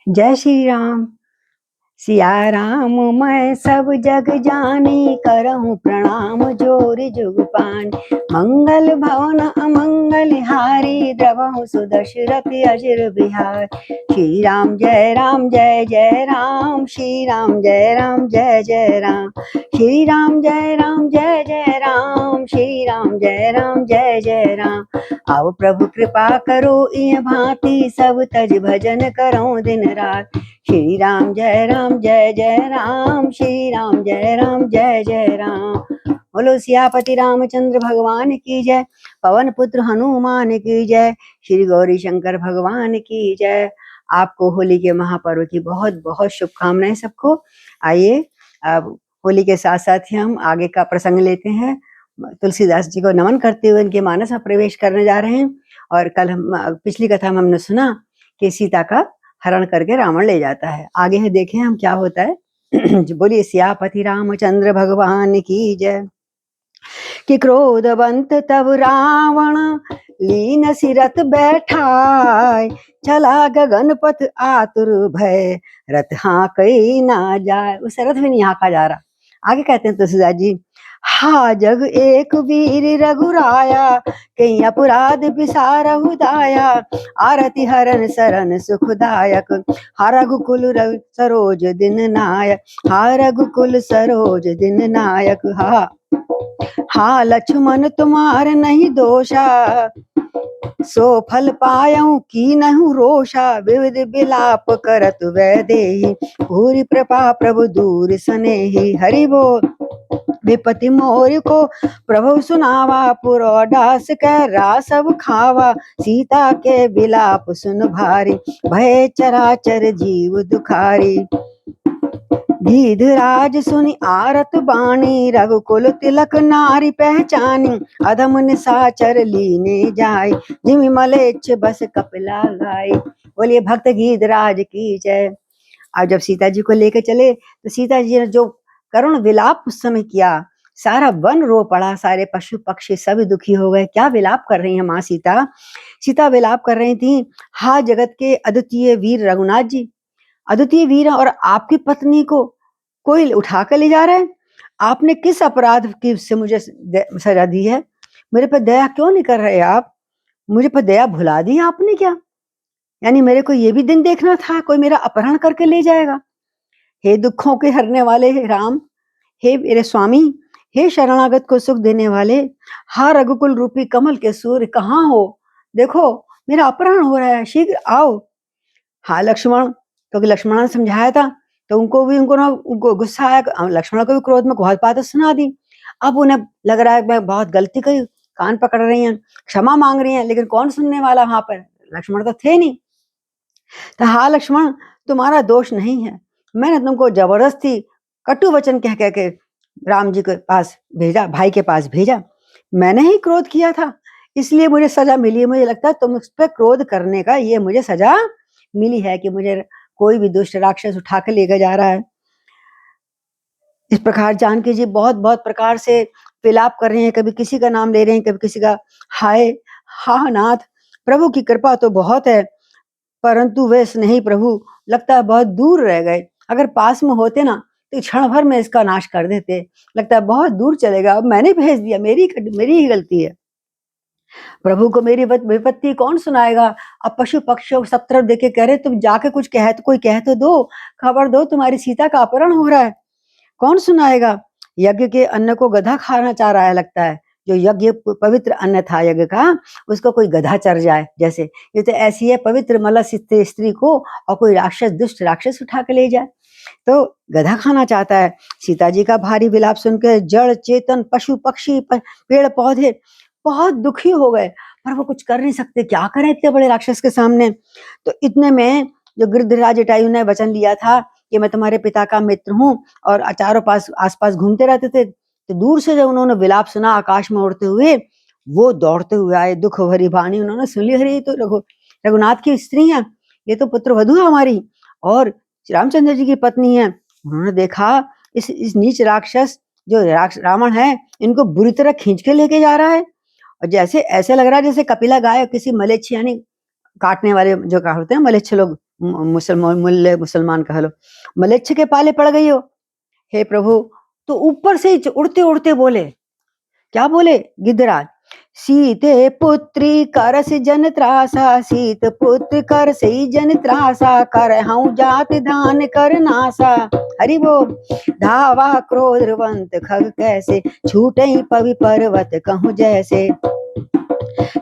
जय श्री राम। सिया राम मैं सब जग जानी, करहूँ प्रणाम जोर जुग पानी। मंगल भवन अमंगल हारी, द्रवहु सुदशरथ अजर बिहार। श्री राम जय राम जय जय राम, श्री राम जय राम जय जय राम। श्री राम जय राम जय जय राम, श्री राम जय राम जय जय राम। आओ प्रभु कृपा करो इह भांति, सब तज भजन करो दिन रात। श्री राम जय राम, श्री राम जय जय राम। बोलो सियापति रामचंद्र भगवान की जय, पवन पुत्र हनुमान की जय, श्री गौरी शंकर भगवान की जय। आपको होली के महापर्व की बहुत बहुत शुभकामनाएं सबको। आइए अब होली के साथ साथ ही हम आगे का प्रसंग लेते हैं। तुलसीदास जी को नमन करते हुए उनके मानस में प्रवेश करने जा रहे हैं। और कल हम पिछली कथा में हमने सुना कि सीता का हरण करके रावण ले जाता है। आगे है देखें हम क्या होता है। बोलिए सियापति रामचंद्र भगवान की जय। कि क्रोधवंत तब रावण, लीन सिरत बैठाय। चला गगन पथ आतुर भय, रथ हाँकई ना जाए। उस रथ भी नहीं हाँका जा रहा। आगे कहते हैं तुलसीदास जी, हा जग एक वीर रघुराया, कई अपराध बिसारहु दाया। आरती हरन सरन सुखदायक, हा रघुकुल सरोज दिन नायक। हा रघुकुल सरोज दिन नायक। हा लक्ष्मण तुम्हार नहीं दोषा, सो फल पायऊ की नहु रोषा। विविध विलाप करत वै देही, भूरि कृपा प्रभु दूर सनेही। हरि बोल। विपति मोर को प्रभु सुनावा, पुरोडास कह रासव खावा। सीता के विलाप सुन भारी, भय चराचर जीव दुखारी। गीधराज सुनि आरत बाणी, रघुकुल तिलक नारी पहचानी। अधम निशाचर लीने जाय, जिमि मलेच्छ बस कपिला गाय। बोलिए भक्त गीधराज की जय। अब जब सीता जी को लेकर चले तो सीता जी ने जो करुण विलाप उस समय किया, सारा वन रो पड़ा, सारे पशु पक्षी सभी दुखी हो गए। क्या विलाप कर रही हैं माँ सीता? सीता विलाप कर रही थी, हा जगत के अद्वितीय वीर रघुनाथ जी, अद्वितीय वीर, और आपकी पत्नी को कोई उठा कर ले जा रहा है। आपने किस अपराध की से मुझे सजा दी है? मेरे पर दया क्यों नहीं कर रहे आप? मुझे पर दया भुला दी आपने क्या? यानी मेरे को ये भी दिन देखना था कोई मेरा अपहरण करके ले जाएगा। हे दुखों के हरने वाले हे राम, हे मेरे स्वामी, हे शरणागत को सुख देने वाले, हा रघुकुल रूपी कमल के सूर्य कहाँ हो? देखो मेरा अपहरण हो रहा है, शीघ्र आओ। हाँ लक्ष्मण, क्योंकि लक्ष्मण ने समझाया था तो उनको गुस्सा आया। लक्ष्मण को भी क्रोध में बहुत बातें सुना दी। अब उन्हें लग रहा है मैं बहुत गलती करी, कान पकड़ रही हैं, क्षमा मांग रही हैं, लेकिन कौन सुनने वाला वहां पर? लक्ष्मण तो थे नहीं। तो हाँ लक्ष्मण, तुम्हारा दोष नहीं है, मैंने तुमको जबरदस्ती कटु वचन कह कह के राम जी के पास भेजा, भाई के पास भेजा। मैंने ही क्रोध किया था, इसलिए मुझे सजा मिली है। मुझे लगता है तुम उस पर क्रोध करने का ये मुझे सजा मिली है कि मुझे कोई भी दुष्ट राक्षस उठा के लेकर जा रहा है। इस प्रकार जानकी जी बहुत बहुत प्रकार से विलाप कर रहे हैं, कभी किसी का नाम ले रहे हैं, कभी किसी का। हाय हा नाथ, प्रभु की कृपा तो बहुत है, परंतु वे स्नेही प्रभु लगता है बहुत दूर रह गए। अगर पास में होते ना तो क्षण भर में इसका नाश कर देते। लगता है बहुत दूर चलेगा, अब मैंने भेज दिया, मेरी ही गलती है। प्रभु को मेरी विपत्ति कौन सुनाएगा? अब पशु पक्षियों सब तरफ देखे कह रहे तुम जाके कुछ कह तो, कोई कह तो दो, खबर दो, तुम्हारी सीता का अपहरण हो रहा है, कौन सुनाएगा? यज्ञ के अन्न को गधा खाना चाह रहा है लगता है। जो यज्ञ पवित्र अन्न था यज्ञ का, उसको कोई गधा चर जाए जैसे। ये तो ऐसी है पवित्र मलस स्त्री को और कोई राक्षस, दुष्ट राक्षस उठा के ले जाए, तो गधा खाना चाहता है। सीता जी का भारी विलाप सुनकर जड़ चेतन पशु पक्षी पेड़ पौधे बहुत दुखी हो गए, पर वो कुछ कर नहीं सकते, क्या करें इतने बड़े राक्षस के सामने। तो इतने में जो गिरधराज जटायु ने वचन लिया था कि मैं तुम्हारे पिता का मित्र हूँ और चारों पास आसपास घूमते रहते थे, तो दूर से जब उन्होंने विलाप सुना आकाश में उड़ते हुए, वो दौड़ते हुए आए। दुख भरी वाणी उन्होंने सुन ली, हरी तो रघुनाथ की स्त्री है, ये तो पुत्र वधू है हमारी और रामचंद्र जी की पत्नी है। उन्होंने देखा इस नीच राक्षस जो रावण है, इनको बुरी तरह खींच के लेके जा रहा है, और जैसे ऐसे लग रहा है जैसे कपिला गाय किसी मलेच्छ यानी काटने वाले जो क्या होते हैं मलेच्छ लोग, मुसलमान कह लो, मलेच्छ के पाले पड़ गई हो हे प्रभु। तो ऊपर से ही उड़ते उड़ते बोले, क्या बोले गिद्धराज, सीते पुत्री कर से जन त्रासा, सीत पुत्र कर से जन त्रासा, कर हूँ जात दान कर नासा। हरि बोल। धावा क्रोधवंत खग कैसे, छूटे पवि पर्वत कहूँ जैसे।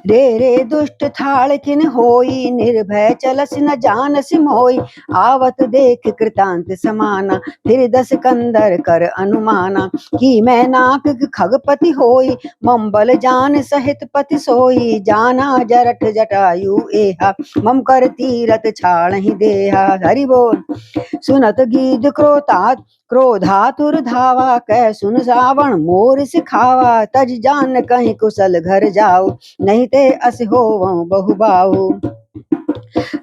रे रे दुष्ट थाड़ किन होई, निर्भय चलस न जानस मोई। आवत देख कृतांत समाना, फिर 10 कंदर कर अनुमाना। कि मैं नाक खगपति होई, मम जान सहित पति सोई। जाना जरठ जटायु एहा, मम कर तीरथ छाड़ ही देहा। हरि बोल। सुनत गीध क्रोधातुर धावा, कै सुन रावण मोर सिखावा। तज जान कहीं कुशल घर जाओ, नहीं ते अस होवं बहु बाहु।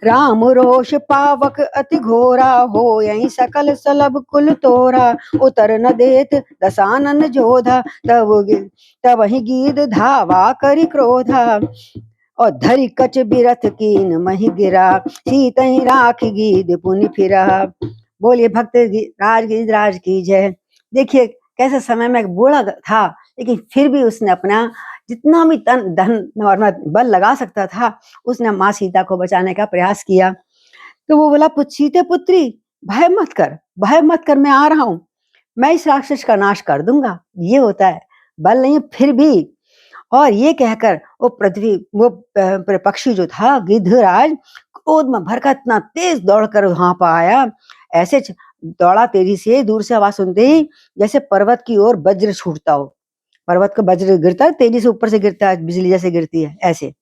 राम रोष पावक अति घोरा, हो यही सकल सलब कुल तोरा। उतर न देत दसानन जोधा, तब वही गीध धावा करि क्रोधा। और धरि कच बिरथ कीन मही गिरा, सीतहि राख गीध पुनि फिरा। बोलिए भक्त राज की जय। देखिए कैसे समय में बूढ़ा था, लेकिन फिर भी उसने अपना जितना भी तन धन और बल लगा सकता था, उसने माँ सीता को बचाने का प्रयास किया। तो वो बोला, सीते पुत्री भय मत कर, भय मत कर, मैं आ रहा हूं, मैं इस राक्षस का नाश कर दूंगा। ये होता है, बल नहीं फिर भी। और ये कहकर वो पक्षी जो था गिद्धराज, क्रोध में भरकर इतना तेज दौड़कर वहां पर आया। ऐसे दौड़ा तेजी से, दूर से आवाज सुनते ही जैसे पर्वत की ओर वज्र छूटता हो। पर्वत का वज्र गिरता है, तेजी से ऊपर से गिरता है, बिजली जैसे गिरती है ऐसे।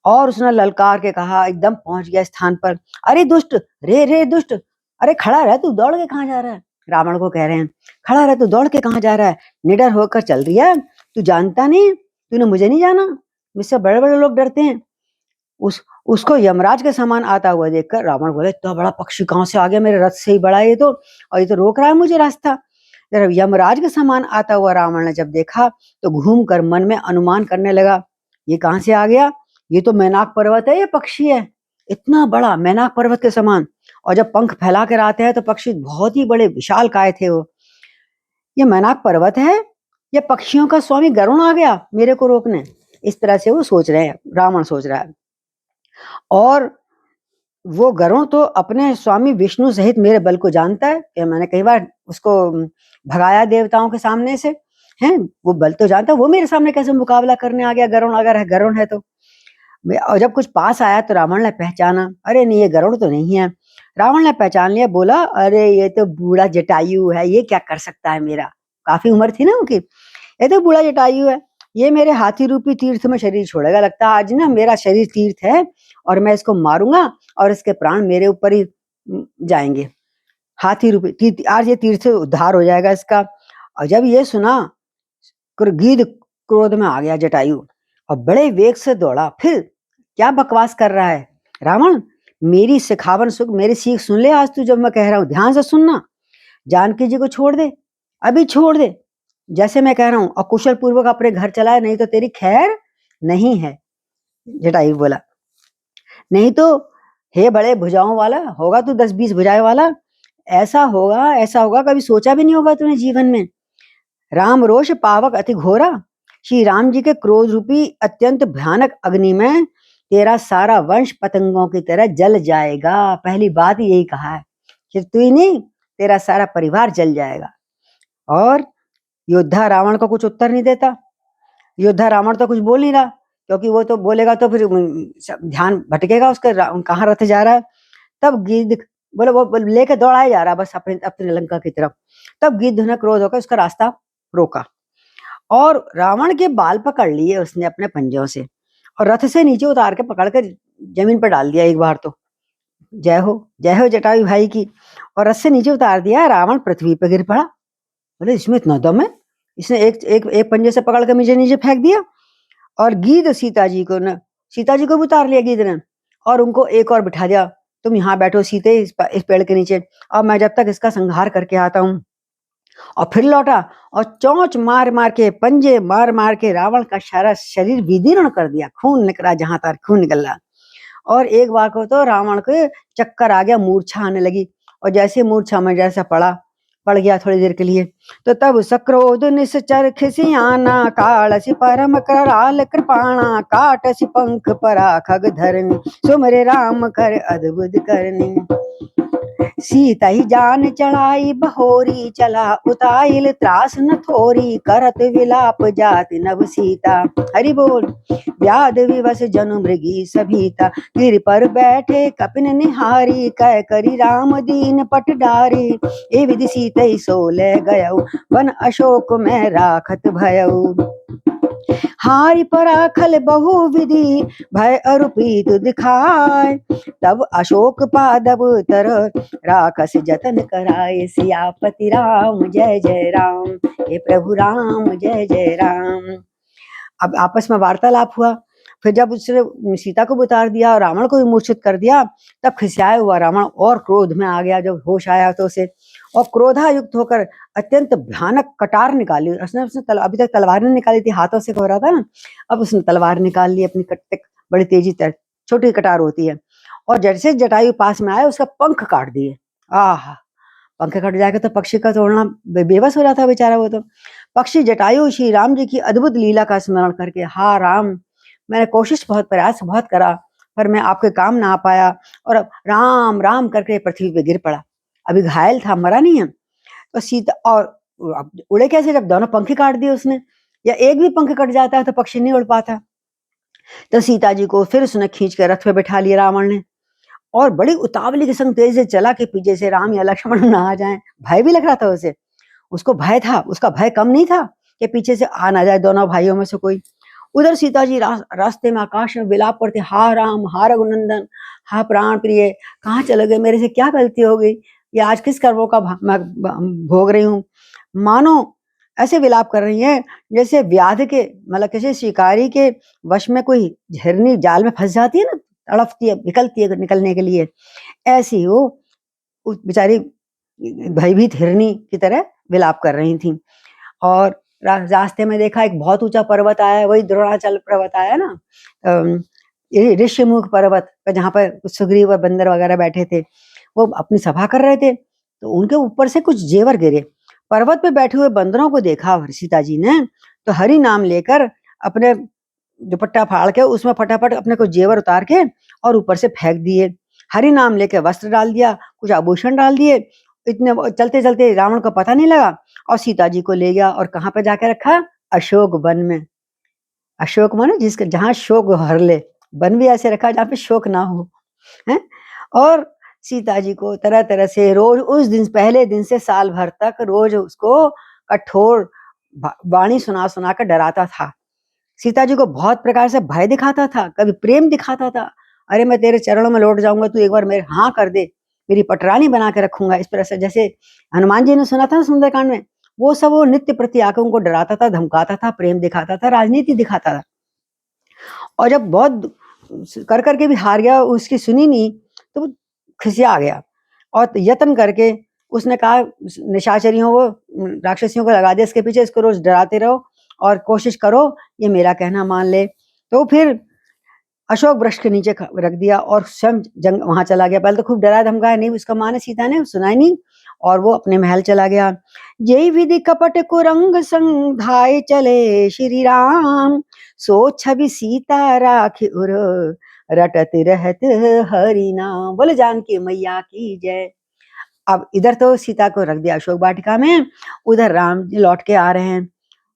और उसने ललकार के कहा, एकदम पहुंच गया स्थान पर। अरे दुष्ट, रे दुष्ट, अरे खड़ा रह, तू दौड़ के कहाँ जा रहा है। रावण को कह रहे हैं, खड़ा रह, तू दौड़ के कहाँ जा रहा है, निडर होकर चल रही है, तू जानता नहीं, तूने मुझे नहीं जाना, मुझसे बड़े बड़े लोग डरते हैं। उसको यमराज के समान आता हुआ देखकर रावण बोले, तो बड़ा पक्षी कहाँ से आ गया, मेरे रथ से ही बड़ा ये तो, और ये तो रोक रहा है मुझे रास्ता। जब यमराज के समान आता हुआ रावण ने जब देखा, तो घूम कर मन में अनुमान करने लगा, ये कहाँ से आ गया, ये तो मैनाक पर्वत है, ये पक्षी है इतना बड़ा, मैनाक पर्वत के समान। और जब पंख फैला कर आते हैं तो पक्षी बहुत ही बड़े विशाल काय थे वो। ये मैनाक पर्वत है, ये पक्षियों का स्वामी गरुण आ गया मेरे को रोकने। इस तरह से वो सोच रहे हैं, रावण सोच रहा है। और वो गरुण तो अपने स्वामी विष्णु सहित मेरे बल को जानता है कि मैंने कई बार उसको भगाया देवताओं के सामने से, हैं, वो बल तो जानता है, वो मेरे सामने कैसे मुकाबला करने आ गया, गरुण अगर है, गरुण है तो। और जब कुछ पास आया तो रावण ने पहचाना, अरे नहीं ये गरुड़ तो नहीं है। रावण ने पहचान लिया, बोला, अरे ये तो बूढ़ा जटायु है, ये क्या कर सकता है मेरा, काफी उम्र थी ना उनकी, ये तो बूढ़ा जटायु है, ये मेरे हाथी रूपी तीर्थ में शरीर छोड़ेगा, लगता है आज ना मेरा शरीर तीर्थ है और मैं इसको मारूंगा और इसके प्राण मेरे ऊपर ही जाएंगे। हाथी रूपी आज ये तीर्थ से उद्धार हो जाएगा इसका। और जब ये सुना, गीध क्रोध में आ गया जटायु और बड़े वेग से दौड़ा। फिर क्या बकवास कर रहा है रावण, मेरी सिखावन सुख, मेरी सीख सुन ले आज तू, जब मैं कह रहा हूं ध्यान से सुनना। जानकी जी को छोड़ दे, अभी छोड़ दे, जैसे मैं कह रहा हूं, और कुशल पूर्वक अपने घर चलाए, नहीं तो तेरी खैर नहीं है। जटायु बोला, नहीं तो हे बड़े भुजाओं वाला, होगा तू 10-20 भुजाएं वाला, ऐसा होगा कभी सोचा भी नहीं होगा तूने जीवन में। राम रोष पावक अति घोरा, श्री राम जी के क्रोध रूपी अत्यंत भयानक अग्नि में तेरा सारा वंश पतंगों की तरह जल जाएगा। पहली बात यही कहा है कि तू ही नहीं, तेरा सारा परिवार जल जाएगा। और योद्धा रावण को कुछ उत्तर नहीं देता। योद्धा रावण तो कुछ बोल नहीं रहा, क्योंकि वो तो बोलेगा तो फिर ध्यान भटकेगा उसका, कहाँ रथ जा रहा है। तब गिद्ध बोले, वो लेके दौड़ाया जा रहा बस अपने अपने लंका की तरफ। तब गिद्ध ने क्रोध होकर उसका रास्ता रोका और रावण के बाल पकड़ लिए उसने अपने पंजों से, और रथ से नीचे उतार के पकड़ कर जमीन पर डाल दिया एक बार तो। जय हो जटायु भाई की। और रथ से नीचे उतार दिया, रावण पृथ्वी पर गिर पड़ा। बोले इसमें इतना दम है, इसने एक पंजे से पकड़ कर नीचे नीचे फेंक दिया। और गीध सीता जी को भी उतार लिया गीध ने, और उनको एक और बिठा दिया, तुम यहाँ बैठो सीते इस पेड़ के नीचे, और मैं जब तक इसका संहार करके आता हूँ। और फिर लौटा और चोंच मार मार के, पंजे मार मार के रावण का सारा शरीर विदीर्ण कर दिया, खून निकला जहां तक खून निकल रहा। और एक बार को तो रावण के चक्कर आ गया, मूर्छा आने लगी, और जैसे मूर्छा में जैसा पड़ गया थोड़ी देर के लिए। तो तब सक्रोध निश्चर खिसियाना, कालसी परम कराल कृपाणा, काटसी पंख परा खग धरनी, सुमरे राम कर अद्भुत करनी। सीता ही जान चढ़ाई बहोरी, चला उताइल त्रास न थोरी, करत विलाप जाति नभ सीता। हरि बोल। व्याध विवश जनु मृगी सभीता, गिर पर बैठे कपिन निहारी, कह करी राम दीन पट डारी, ए विधि सीतई सो ले गयऊ, वन अशोक में राखत भयऊ। हारि पराखल बहु विधि, भय अरु प्रीत दिखाय, तब अशोक पादप तर राखस जतन कराए, सियापति राम जय जय राम, हे प्रभु राम जय जय राम। अब आपस में वार्तालाप हुआ। फिर जब उसने सीता को उतार दिया और रावण को भी मूर्छित कर दिया, तब खिसियाया हुआ रावण और क्रोध में आ गया। जब होश आया तो उसे, और क्रोधायुक्त होकर अत्यंत भयानक कटार निकाली उसने अभी तक तलवार नहीं निकाली थी, हाथों से हो रहा था ना, अब उसने तलवार निकाल ली अपनी कट, बड़ी तेजी तक, छोटी कटार होती है, और जैसे जटायु पास में आया उसका पंख काट दिए। आह, पंख कट जाएगा तो पक्षी का तोड़ना, बेबस हो जाता बेचारा वो तो। पक्षी जटायु श्री राम जी की अद्भुत लीला का स्मरण करके, हा राम, मैंने कोशिश बहुत प्रयास बहुत करा, पर मैं आपके काम ना आ पाया, और अब राम राम करके पृथ्वी पे गिर पड़ा। अभी घायल था, मरा नहीं है। तो सीता, और उड़े कैसे जब दोनों पंख काट दिए उसने, या एक भी पंख कट जाता है तो पक्षी नहीं उड़ पाता। तो सीता जी को फिर उसने खींच कर रथ पे बैठा लिया रावण ने, और बड़ी उतावली के संग तेज से चला के पीछे से राम या लक्ष्मण ना आ जाए। भय भी लग रहा था उसे, उसको भय था, उसका भय कम नहीं था कि पीछे से आ ना जाए दोनों भाइयों में से कोई। उधर सीता जी रास्ते में आकाश में विलाप करते, हा राम, हा रघुनंदन, हा प्राण प्रिय, कहाँ चले गए, मेरे से क्या गलती हो गई, ये आज किस कर्मों का मैं भोग रही हूँ। मानो ऐसे विलाप कर रही हैं जैसे व्याध के, मतलब किसी शिकारी के वश में कोई झरनी जाल में फंस जाती है ना, तड़पती है, निकलती है निकलने के लिए, ऐसी वो उस बेचारी भयभीत हिरनी की तरह विलाप कर रही थी। और रास्ते में देखा एक बहुत ऊंचा पर्वत आया, वही द्रोणाचल पर्वत आया ना, ऋषिमुख पर्वत, जहाँ पर सुग्रीव और बंदर वगैरह बैठे थे, वो अपनी सभा कर रहे थे, तो उनके ऊपर से कुछ जेवर गिरे। पर्वत पे बैठे हुए बंदरों को देखा सीता जी ने, तो हरि नाम लेकर अपने दुपट्टा फाड़ के उसमें फटाफट अपने को जेवर उतार के और ऊपर से फेंक दिए। हरि नाम लेके वस्त्र डाल दिया, कुछ आभूषण डाल दिए। इतने चलते चलते रावण को पता नहीं लगा, और सीता जी को ले गया और कहाँ पे जाके रखा, अशोक वन में। अशोक माने जिसके जहाँ शोक हर ले, वन भी ऐसे रखा जहाँ पे शोक ना हो, है। और सीता जी को तरह तरह से रोज, उस दिन पहले दिन से साल भर तक रोज उसको कठोर वाणी सुना सुना कर डराता था। सीता जी को बहुत प्रकार से भय दिखाता था, कभी प्रेम दिखाता था, अरे मैं तेरे चरणों में लौट जाऊंगा, तू एक बार मेरे हाँ कर दे, मेरी पटरानी बना के रखूंगा, इस तरह से। जैसे हनुमान जी ने सुना था ना सुंदरकांड में, वो सब वो नित्य प्रति आके उनको डराता था, धमकाता था, प्रेम दिखाता था, राजनीति दिखाता था। और जब बहुत कर करके भी हार गया, उसकी सुनी नहीं, तो वो खिसिया आ गया, और यत्न करके उसने कहा निशाचरियों को, राक्षसियों को लगा दे इसके पीछे, इसको रोज डराते रहो और कोशिश करो ये मेरा कहना मान ले। तो फिर अशोक वृक्ष के नीचे रख दिया और स्वयं जंग वहां चला गया। पहले तो खूब डराया धमकाया, नहीं उसका माने सीता ने सुनाई नहीं, और वो अपने महल चला गया। जय विधि कपट कुरंग संग धाये चले श्री राम, सो छवि सीता राखी उर रटत रहत हरि नाम। बोले जानकी मैया की जय। अब इधर तो सीता को रख दिया अशोक वाटिका में, उधर राम जी लौट के आ रहे हैं,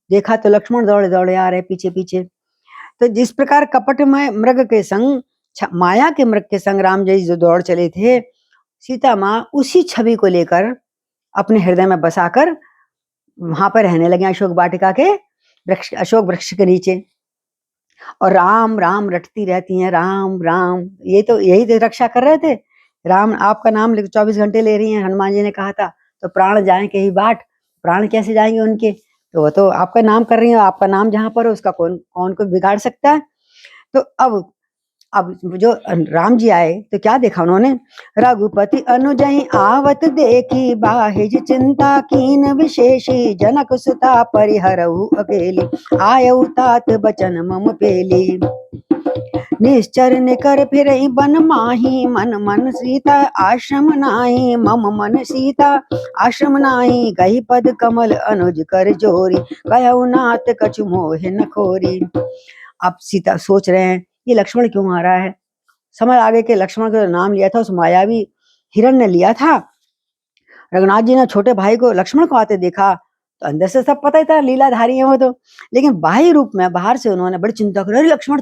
देखा तो लक्ष्मण दौड़े दौड़े आ रहे पीछे पीछे। तो जिस प्रकार कपट में मृग के संग, माया के मृग के संग राम जी जो दौड़ चले थे, सीता माँ उसी छवि को लेकर अपने हृदय में बसाकर वहां पर रहने लगे अशोक वाटिका के वृक्ष, अशोक वृक्ष के नीचे, और राम राम रटती रहती हैं, राम राम। ये तो यही तो रक्षा कर रहे थे, राम आपका नाम 24 घंटे ले रही हैं। हनुमान जी ने कहा था तो प्राण जाए के ही बाट, प्राण कैसे जाएंगे उनके, तो वो तो आपका नाम कर रही है, आपका नाम जहां पर हो उसका कौन कौन को बिगाड़ सकता है। तो अब जो राम जी आए तो क्या देखा उन्होंने, रघुपति अनुजई आवत देखी, बाहिज चिंता कीन विशेषी, जनक सुता परिहरऊ अकेली, आयऊ तात बचन मम पेली। निश्चर निकर फिर बन माही, मन मन सीता आश्रम नाही, मम मन सीता आश्रम नाही, गही पद कमल अनुज कर जोरी, कहु नाथ कछु मोह न खोरी। अब सीता सोच रहे हैं ये लक्ष्मण क्यों आ रहा है, समझ आगे के लक्ष्मण का नाम लिया था उस मायावी हिरण ने लिया था। रघुनाथ जी ने छोटे भाई को लक्ष्मण को आते देखा तो अंदर से सब पता ही था लीलाधारी है वो तो, लेकिन बाह्य रूप में बाहर से उन्होंने बड़ी चिंता करी, अरे लक्ष्मण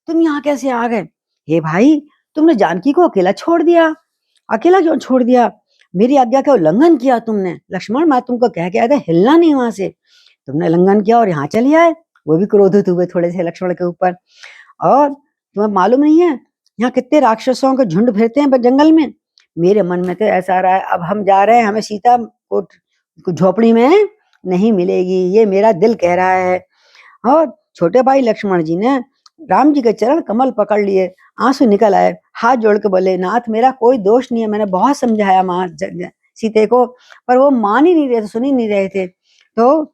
तुम यहाँ कैसे आ गए? हे भाई तुमने जानकी को अकेला छोड़ दिया, अकेला क्यों छोड़ दिया? मेरी आज्ञा का उल्लंघन किया तुमने। लक्ष्मण मैं तुमको कह के आया था हिलना नहीं वहां से, तुमने उल्लंघन किया और यहाँ चले आए। वो भी क्रोधित हुए थोड़े से लक्ष्मण के ऊपर। और तुम्हें मालूम नहीं है यहाँ कितने राक्षसों के झुंड फिरते हैं जंगल में? मेरे मन में तो ऐसा आ रहा है अब हम जा रहे हैं, हमें सीता को झोपड़ी में नहीं मिलेगी, ये मेरा दिल कह रहा है। और छोटे भाई लक्ष्मण जी ने राम जी के चरण कमल पकड़ लिए, आंसू निकल आए, हाथ जोड़ के बोले नाथ मेरा कोई दोष नहीं है, मैंने बहुत समझाया माँ सीते को पर वो मान ही नहीं रहे थे, सुन ही नहीं रहे थे, तो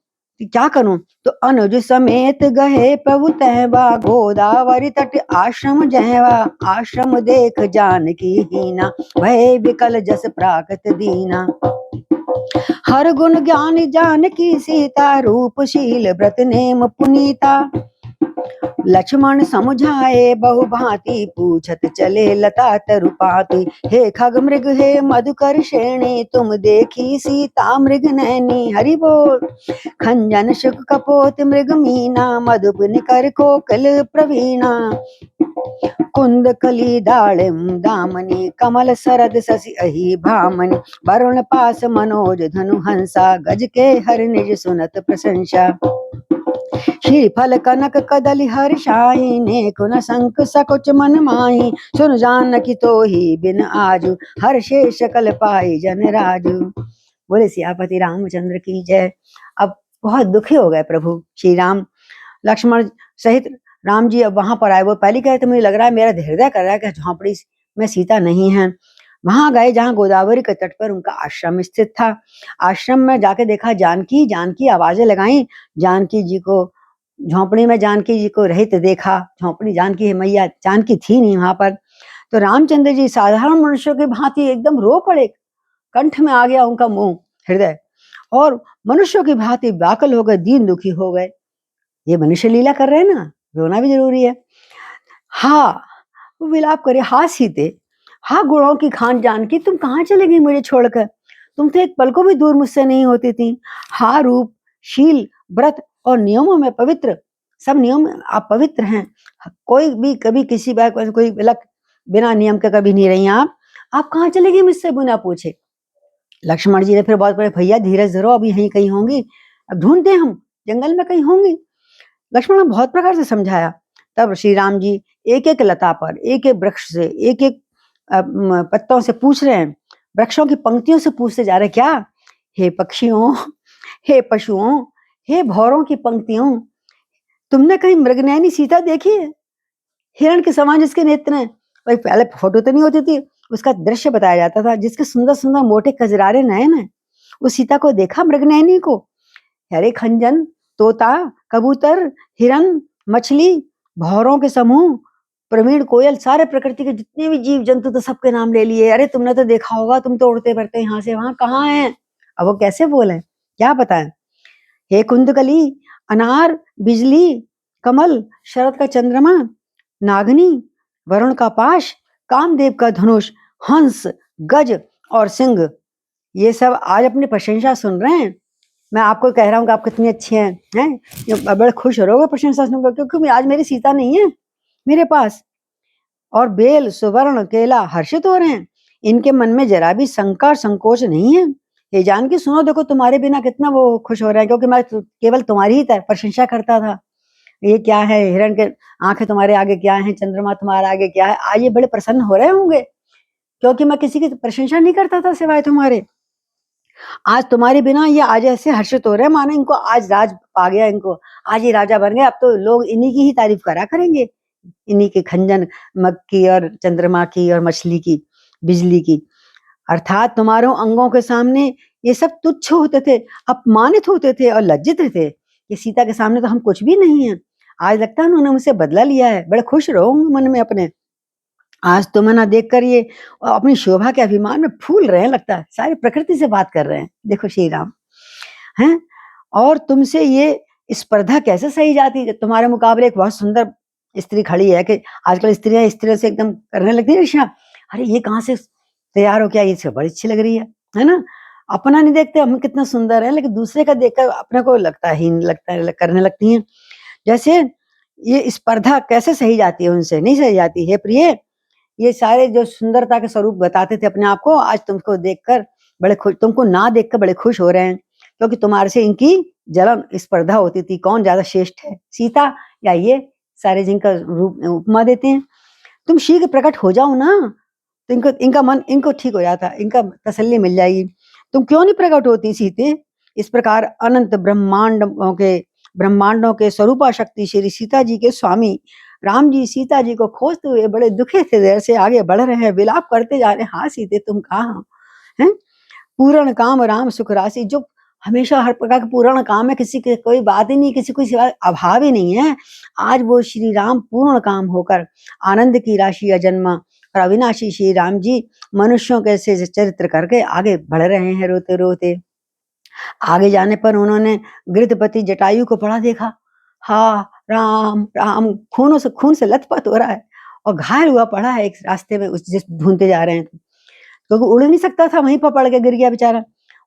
क्या करूं? तो अनुज समेत गहे प्रभु तहवा, गोदावरी तट आश्रम जहवा, आश्रम देख जानकी हीना, भय विकल जस प्राकृत दीना। हर गुण ज्ञान जानकी सीता, रूपशील व्रत नेम पुनीता। लक्ष्मण समझाए बहु भांति, पूछत चले लता तरुपाती, हे खग मृग हे मधुकर श्रेणी, तुम देखी सीता मृग नैनी। हरि बोल। खंजन शुक कपोत मृग मीना, मधुप निकर कोकल प्रवीणा। कुंद कली दाड़िम दामनी, कमल सरद शशि अहि भामनी, वरुण पास मनोज धनु हंसा, गज के हर निज सुनत प्रशंसा। श्रीफल कनक कदली हर्षाई, नेक न संक सकुच मन माही, सुन जानकी तोहि बिन आजू, हर्षे सकल पाई जन राजू। बोले सियापति रामचंद्र की जय। अब बहुत दुखी हो गए प्रभु श्री राम, लक्ष्मण सहित राम जी अब वहां पर आए। वो पहले कहे थे मुझे लग रहा है मेरा हृदय कर रहा है कि झोंपड़ी में सीता नहीं है। वहां गए जहां गोदावरी के तट पर उनका आश्रम स्थित था। आश्रम में जाके देखा जानकी, जानकी आवाजें लगाई, जानकी जी को झोंपड़ी में जानकी जी को रहित देखा, झोंपड़ी जानकी है मैया, जानकी थी नहीं वहां पर। तो रामचंद्र जी साधारण मनुष्यों की भांति एकदम रो पड़े, कंठ में आ गया उनका मुंह हृदय, और मनुष्यों की भांति व्याकुल हो गए, दीन दुखी हो गए। ये मनुष्य लीला कर रहे हैं ना, रोना भी जरूरी है। हाँ वो विलाप करे, हाँ सीते, हाँ गुणों की खान जानकी, तुम कहाँ चले गई मुझे छोड़कर? तुम तो एक पल को भी दूर मुझसे नहीं होती थी। हाँ रूप शील व्रत और नियमों में पवित्र, सब नियम आप पवित्र हैं, कोई भी कभी किसी बात कोई गलत बिना नियम के कभी नहीं रही आप कहाँ चले गई मुझसे बिना पूछे? लक्ष्मण जी ने फिर बहुत बड़े, भैया धीरज धरो, अभी यहीं कहीं होंगी, अब ढूंढते हम, जंगल में कहीं होंगी। लक्ष्मण ने बहुत प्रकार से समझाया। तब श्री राम जी एक एक लता पर, एक एक वृक्ष से, एक एक पत्तों से पूछ रहे हैं, वृक्षों की पंक्तियों से पूछते जा रहे, क्या? हे पक्षियों, हे पशुओं, हे भौरों की पंक्तियों, तुमने कहीं मृगनयनी सीता देखी है? हिरण के समान जिसके नेत्र हैं। भाई पहले फोटो तो नहीं होती थी, उसका दृश्य बताया जाता था, जिसके सुंदर सुंदर मोटे कजरारे नयन है, उस सीता को देखा मृगनयनी को? हरे खंजन, तोता, कबूतर, हिरन, मछली, भौरों के समूह, प्रवीण कोयल, सारे प्रकृति के जितने भी जीव जंतु तो सबके नाम ले लिए। अरे तुमने तो देखा होगा, तुम तो उड़ते फिरते यहाँ से वहां, कहाँ है? अब वो कैसे बोले, क्या बताएं? हे कुंदकली, अनार, बिजली, कमल, शरद का चंद्रमा, नागनी, वरुण का पाश, कामदेव का धनुष, हंस, गज और सिंह, ये सब आज अपनी प्रशंसा सुन रहे हैं। मैं आपको कह रहा हूँ कि आप कितनी अच्छी हैं, बड़े खुश हो रहे हो प्रशंसा सुनकर, क्योंकि आज मेरी सीता नहीं है मेरे पास। और बेल, सुवर्ण, केला हर्षित हो रहे हैं, इनके मन में जरा भी शंका संकोच नहीं है। ये जान के सुनो, देखो तुम्हारे बिना कितना वो खुश हो रहे हैं, क्योंकि मैं केवल तुम्हारी ही प्रशंसा करता था। ये क्या है, हिरण के आंखें तुम्हारे आगे क्या है, चंद्रमा तुम्हारे आगे क्या है, आज ये बड़े प्रसन्न हो रहे होंगे, क्योंकि मैं किसी की प्रशंसा नहीं करता था सिवाय तुम्हारे। आज तुम्हारे बिना ये आज ऐसे हर्षित हो रहे हैं मानो इनको आज राज पा गया, इनको आज ये राजा बन गए, अब तो लोग इन्हीं की ही तारीफ करा करेंगे, इन्हीं के खंजन मग की और चंद्रमा की और मछली की, बिजली की। अर्थात तुम्हारों अंगों के सामने ये सब तुच्छ होते थे, अपमानित होते थे और लज्जित थे। ये सीता के सामने तो हम कुछ भी नहीं है। आज लगता है उन्होंने मुझसे बदला लिया है, बड़े खुश रहोगे मन में अपने। आज तो मना देख कर ये अपनी शोभा के अभिमान में फूल रहे हैं, लगता है सारी प्रकृति से बात कर रहे हैं। देखो श्री राम हैं, और तुमसे ये स्पर्धा कैसे सही जाती है? तुम्हारे मुकाबले एक बहुत सुंदर स्त्री खड़ी है कि आजकल स्त्रियां स्त्रियों से एकदम करने लगती है ईर्ष्या। अरे ये कहाँ से तैयार हो, क्या ये से बड़ी अच्छी लग रही है ना? अपना नहीं देखते हम कितना सुंदर है, लेकिन दूसरे का देखकर अपने को लगता है हीन, लगता है, करने लगती हैं। जैसे ये स्पर्धा कैसे सही जाती है उनसे? नहीं सही जाती। हे प्रिय, ये सारे जो सुंदरता के स्वरूप बताते थे अपने आप को, आज तुमको देखकर बड़े खुश, तुमको ना देखकर बड़े खुश हो रहे हैं, क्योंकि तुम्हारे से इनकी जलन स्पर्धा होती थी, कौन ज्यादा श्रेष्ठ है, सीता या ये? सारे जिनका रूप उपमा देते हैं। तुम शीघ्र प्रकट हो जाओ ना, तो इनको, इनका मन इनको ठीक हो जाता, इनका तसल्ली मिल जाएगी। तुम क्यों नहीं प्रकट होती सीते? इस प्रकार अनंत ब्रह्मांडों के स्वरूपा शक्ति श्री सीता जी के स्वामी राम जी सीता जी को खोजते हुए बड़े दुखे से देर से आगे बढ़ रहे हैं, विलाप करते जा रहे हैं। हाँ सीते, तुम कहाँ हैं? पूर्ण काम राम सुख राशि, जो हमेशा हर प्रकार का पूर्ण काम है, किसी के कोई बात ही नहीं, किसी को सिवा अभाव ही नहीं है। आज वो श्री राम पूर्ण काम होकर आनंद की राशि अजन्मा और अविनाशी श्री राम जी मनुष्यों के से चरित्र करके आगे बढ़ रहे हैं रोते रोते। आगे जाने पर उन्होंने गृधपति जटायु को पड़ा देखा। हाँ राम राम, खून से लथपथ हो रहा है और घायल हुआ पड़ा है एक रास्ते में, उस जिस ढूंढते जा रहे हैं, क्योंकि उड़ नहीं सकता था, वहीं पर पड़ के गिर गया बेचारा।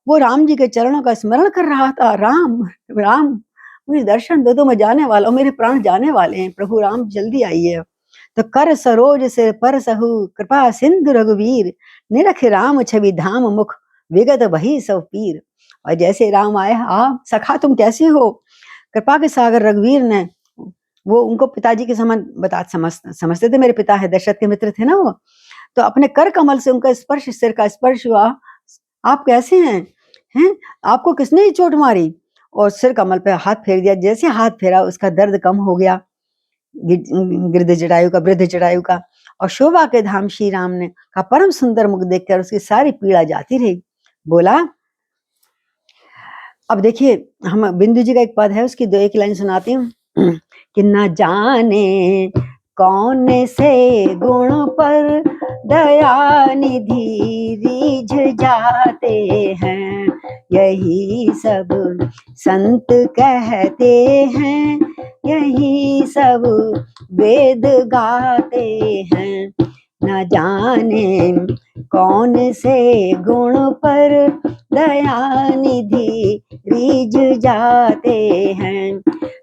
वो राम जी के चरणों का स्मरण कर रहा था। राम राम, मुझे दर्शन दो, मैं जाने वाला हूँ, मेरे प्राण जाने वाले हैं, प्रभु राम जल्दी आइए। तो कर सरोज से पर सहु कृपा सिंधु रघुवीर, निरख राम छवि धाम मुख विगत वही सब पीर। और जैसे राम आए, आप सखा तुम कैसे हो? कृपा के सागर रघुवीर ने, वो उनको पिताजी के समान समझते थे, मेरे पिता है, दशरथ के मित्र थे ना वो, तो अपने कर कमल से उनका स्पर्श, सिर का स्पर्श हुआ। आप कैसे हैं? आपको किसने ही चोट मारी? और सिर कमल पे हाथ फेर दिया। जैसे हाथ फेरा उसका दर्द कम हो गया, वृद्ध जटायु का। और शोभा के धाम श्री राम ने का परम सुंदर मुख देखकर उसकी सारी पीड़ा जाती रही। बोला, अब देखिए हम बिंदु जी का एक पद है, उसकी दो एक लाइन सुनाती हूँ कि न जाने कौन से गुण पर दया निधि रीझ जाते हैं, यही सब संत कहते हैं, यही सब वेद गाते हैं। न जाने कौन से गुण पर दया निधि रीझ जाते हैं,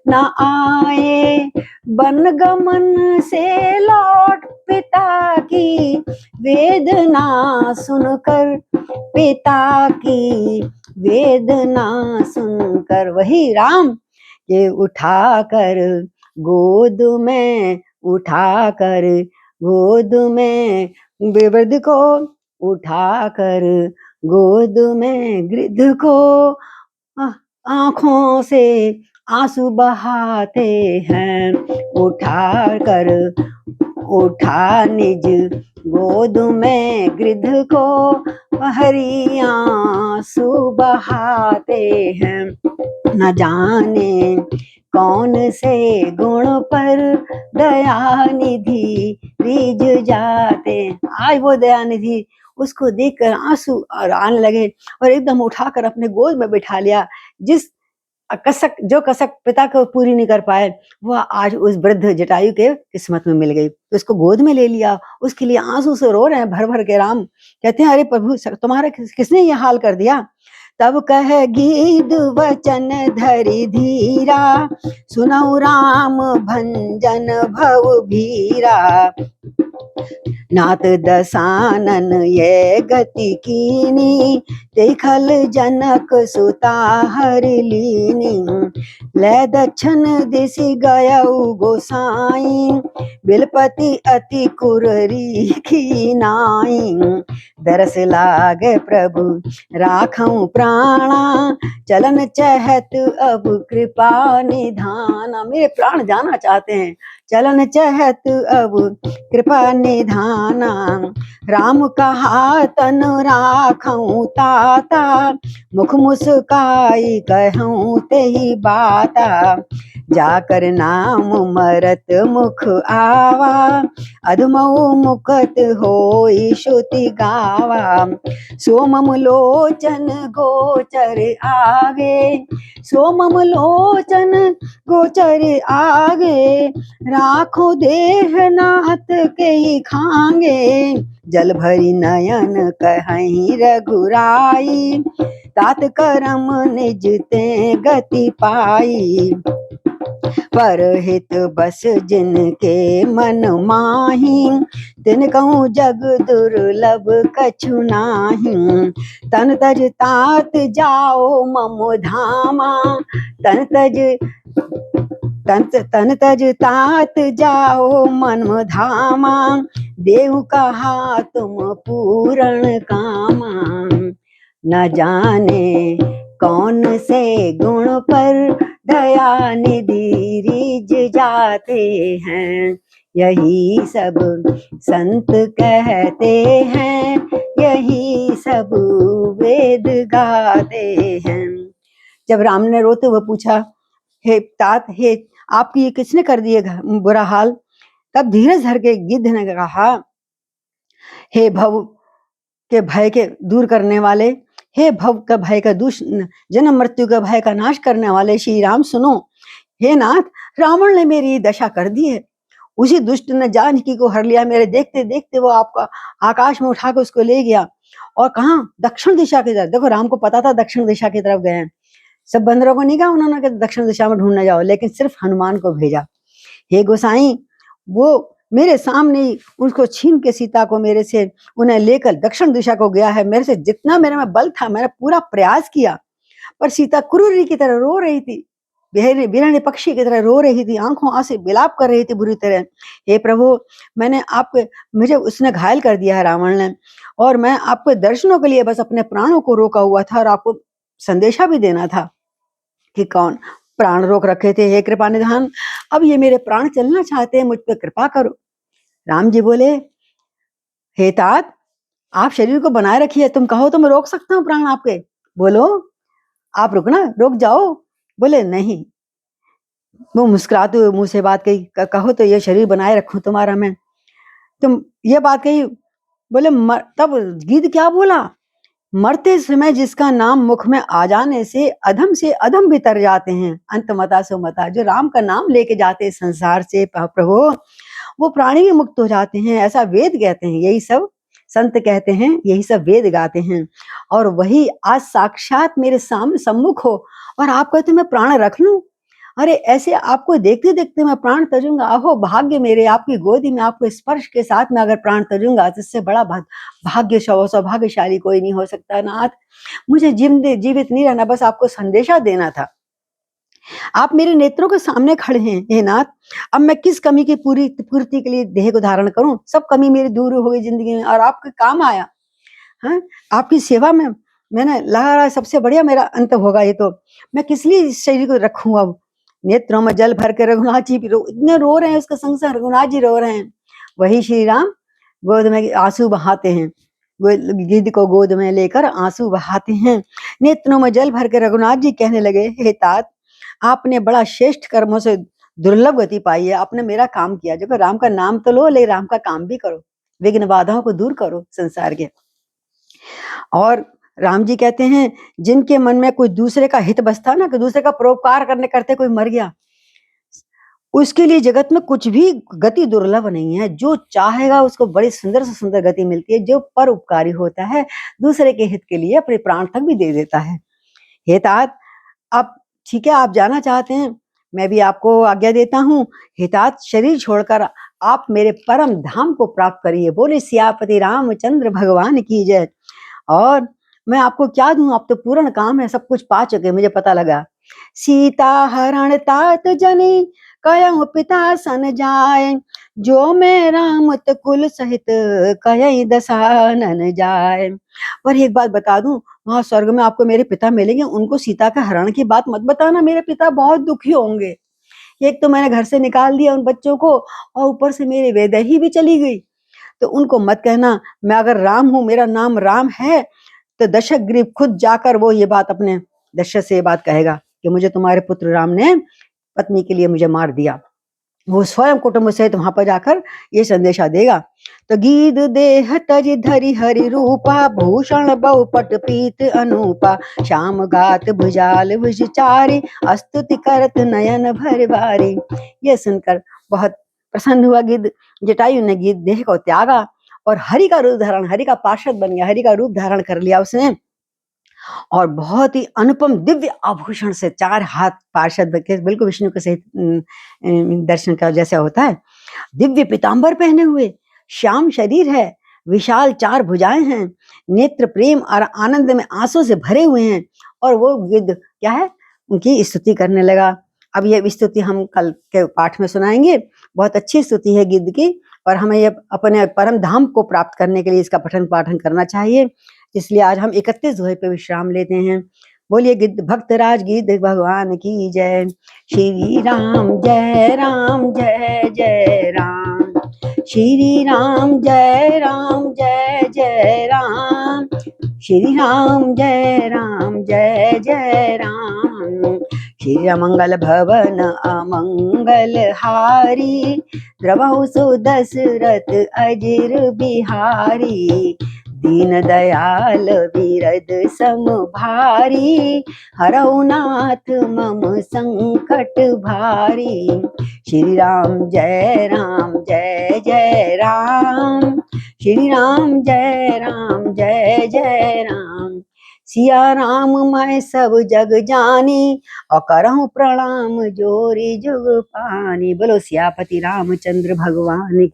न आए बनगमन से लौट पिता की वेदना सुनकर, पिता की वेदना सुनकर। वही राम ये उठाकर गोद में, उठाकर गोद में वृद्ध को, उठाकर गोद में गृध को आंखों से आंसू बहाते हैं। उठा निज गोद में गृध को हरि आंसू बहाते हैं। न जाने कौन से गुण पर दया निधि रीझ जाते। आज वो दया निधि उसको देखकर आंसू और आने लगे और एकदम उठाकर अपने गोद में बिठा लिया। जिस जो कसक पिता को पूरी नहीं कर पाए, वो आज उस वृद्ध जटायु के किस्मत में मिल गई, तो उसको गोद में ले लिया। उसके लिए आंसू से रो रहे हैं भर भर के। राम कहते हैं, अरे प्रभु तुम्हारा किसने ये हाल कर दिया? तब कह गीध वचन धरि धीरा, सुनऊ राम भंजन भव भीरा। नाथ दसानन ये गति कीनी, देखल जनक सुता हर लीनी। ले दक्षिण दिशि गयऊ गोसाई, बिलपति अति कुररी खीनाई। दरस लागे प्रभु राखऊं प्राणा, चलन चहत अब कृपा निधाना। मेरे प्राण जाना चाहते हैं, चलन चहत अब कृपा निधाना। राम कहा तन राखऊं ताता, मुख मुस्काई कहूं तेही बाता। जाकर नाम मरत मुख आवा, अधमऊ मुकत होई श्रुति गावा। सोमम लोचन गोचर आगे, सोमम लोचन गोचर आगे, राखो देह नाथ के खांगे। जल भरी नयन कहीं रघुराई, तात करम निज ते गति पाई। परहित बस जिनके मन माही, तिन कहूँ जग दुर्लभ कछु नाही। तन तज तात जाओ मम धामा, तन तज तात जाओ मन धामा। देहु कहा तुम पूर्ण कामा, न जाने कौन से गुण पर दया निधि रिझ जाते हैं। यही सब संत कहते हैं, यही सब वेद गाते हैं। जब राम ने रोते हुए पूछा, हे तात, हे आपकी ये किसने कर दिए बुरा हाल, तब धीरज धर के गिद्ध ने कहा, हे भव के भय के दूर करने वाले, हे भव का भय का जन्म मृत्यु का भय का नाश करने वाले श्री राम सुनो। हे नाथ, रावण ने मेरी दशा कर दी है। उसी दुष्ट ने जानकी को हर लिया, मेरे देखते देखते वो आपका आकाश में उठाकर उसको ले गया। और कहाँ? दक्षिण दिशा की तरफ। देखो, राम को पता था दक्षिण दिशा की तरफ गए हैं। सब बंदरों को नहीं कहा उन्होंने कि दक्षिण दिशा में ढूंढने जाओ, लेकिन सिर्फ हनुमान को भेजा। हे गोसाई, वो मेरे सामने ही उसको छीन के सीता को मेरे से उन्हें लेकर दक्षिण दिशा को गया है। मेरे से जितना मेरे में बल था, मैंने पूरा प्रयास किया, पर सीता क्रूरी की तरह रो रही थी, बिरहने पक्षी की तरह रो रही थी, आंखों आंसू बिलाप कर रही थी बुरी तरह। हे प्रभु, मुझे उसने घायल कर दिया है रावण ने, और मैं आपके दर्शनों के लिए बस अपने प्राणों को रोका हुआ था, और आपको संदेशा भी देना था कि कौन प्राण रोक रखे थे। हे कृपा निधान, अब ये मेरे प्राण चलना चाहते हैं, मुझ पर कृपा करो। राम जी बोले, हे तात, आप शरीर को बनाए रखिए, तुम कहो तो मैं रोक सकता हूँ प्राण आपके। बोलो, आप रुकना, रुक जाओ। बोले नहीं। वो मुस्कुराते हुए मुंह से बात कही, कहो तो ये शरीर बनाए रखूं तुम्हारा मैं। तुम ये बात कही। बोले तब गीत क्या बोला, मरते समय जिसका नाम मुख में आ जाने से अधम भी तर जाते हैं, अंत मता सो मता। जो राम का नाम लेके जाते हैं संसार से प्रभु, वो प्राणी भी मुक्त हो जाते हैं, ऐसा वेद कहते हैं। यही सब संत कहते हैं, यही सब वेद गाते हैं। और वही आज साक्षात मेरे सामने सम्मुख हो, और आप कहते मैं प्राण रख लूं। अरे ऐसे आपको देखते देखते मैं प्राण तजूंगा। अहो भाग्य मेरे, आपकी गोदी में आपको स्पर्श के साथ में अगर प्राण तजूंगा, इससे बड़ा भाग्य सौभाग्यशाली कोई नहीं हो सकता। नाथ, मुझे जीवित नहीं रहना, बस आपको संदेशा देना था। आप मेरे नेत्रों के सामने खड़े हैं हे नाथ। अब मैं किस कमी की पूर्ति के लिए देह को धारण करूं? सब कमी मेरी दूर हो गई जिंदगी में, और आपके काम आया। हाँ, आपकी सेवा में मैंने लगा रहा, सबसे बढ़िया मेरा अंत होगा ये तो। मैं किस लिए इस शरीर को रखूं? अब नेत्रों में जल भर के रघुनाथ जी इतने रो रहे हैं, उसका संग संग रघुनाथ जी रो रहे हैं। वही श्री राम गोद में आंसू बहाते हैं, गिद्ध को गोद में लेकर आंसू बहाते हैं। नेत्रों में जल भर के रघुनाथ जी कहने लगे, हे तात, आपने बड़ा श्रेष्ठ कर्मों से दुर्लभ गति पाई है। आपने मेरा काम किया। जो राम का नाम तो लो, ले राम का काम भी करो, विघ्न बाधाओं को दूर करो संसार के। और राम जी कहते हैं, जिनके मन में कोई दूसरे का हित बसता ना, कि दूसरे का परोपकार करने करते कोई मर गया, उसके लिए जगत में कुछ भी गति दुर्लभ नहीं है। जो चाहेगा उसको बड़ी सुंदर से सुंदर गति मिलती है। जो परोपकारी होता है, दूसरे के हित के लिए अपने प्राण तक भी दे देता है। हे तात, अब ठीक है, आप जाना चाहते हैं, मैं भी आपको आज्ञा देता हूँ। हे तात, शरीर छोड़कर आप मेरे परम धाम को प्राप्त करिए। बोले सियापति रामचंद्र भगवान की जय। और मैं आपको क्या दूं? आप तो पूर्ण काम है, सब कुछ पा चुके, मुझे पता लगा। सीता हरण तात जनी, कयहु पिता सन जाए, जो मैं राम कुल सहित कयहि दसानन जाए। पर एक बात बता दूं, वहां स्वर्ग में आपको मेरे पिता मिलेंगे, उनको सीता का हरण की बात मत बताना, मेरे पिता बहुत दुखी होंगे। एक तो मैंने घर से निकाल दिया उन बच्चों को, और ऊपर से मेरी वैदेही भी चली गई, तो उनको मत कहना। मैं अगर राम हूं, मेरा नाम राम है, तो दशक ग्रीव खुद जाकर वो ये बात अपने दशरथ से ये बात कहेगा कि मुझे तुम्हारे पुत्र राम ने पत्नी के लिए मुझे मार दिया। वो स्वयं कुटुंब सहित वहां पर जाकर ये संदेशा देगा। तो गीध देह तज धरि हरि रूपा, भूषण बहुपट पीत अनूपा, श्याम गात भुजाल भुजचारी, स्तुति करत नयन भर बारी। ये सुनकर बहुत प्रसन्न हुआ गिद्ध। जटायु ने गिद्ध देह को त्यागा और हरि का रूप धारण, हरि का पार्षद बन गया, हरि का रूप धारण कर लिया उसने। और बहुत ही अनुपम दिव्य आभूषण से 4 हाथ पार्षद के, बिल्कुल विष्णु के सहित दर्शन का जैसा होता है, दिव्य पीतांबर पहने हुए, श्याम शरीर है, विशाल 4 भुजाएं हैं, नेत्र प्रेम और आनंद में आंसू से भरे हुए हैं। और वो गिद्ध क्या है, उनकी स्तुति करने लगा। अब ये स्तुति हम कल के पाठ में सुनाएंगे। बहुत अच्छी स्तुति है गिद्ध की, और हमें ये अपने परम धाम को प्राप्त करने के लिए इसका पठन पाठन करना चाहिए। इसलिए आज हम 31 दोहे पे विश्राम लेते हैं। बोलिए गिद्ध भक्तराज गिद्ध भगवान की जय। श्री राम जय राम जय जय राम, श्री राम जय राम जय जय राम, श्री राम जय राम जय जय राम। श्री मंगल भवन अमंगल हारी, द्रवहु सुदशरथ अजिर बिहारी, दीन दयाल विरद सम भारी, हरौ नाथ मम संकट भारी। श्री राम जय जय राम, श्री राम जय जय राम। सिया राम मैं सब जग जानी, और करहूँ प्रणाम जोरी जुग पानी। बोलो सियापति रामचंद्र भगवान की।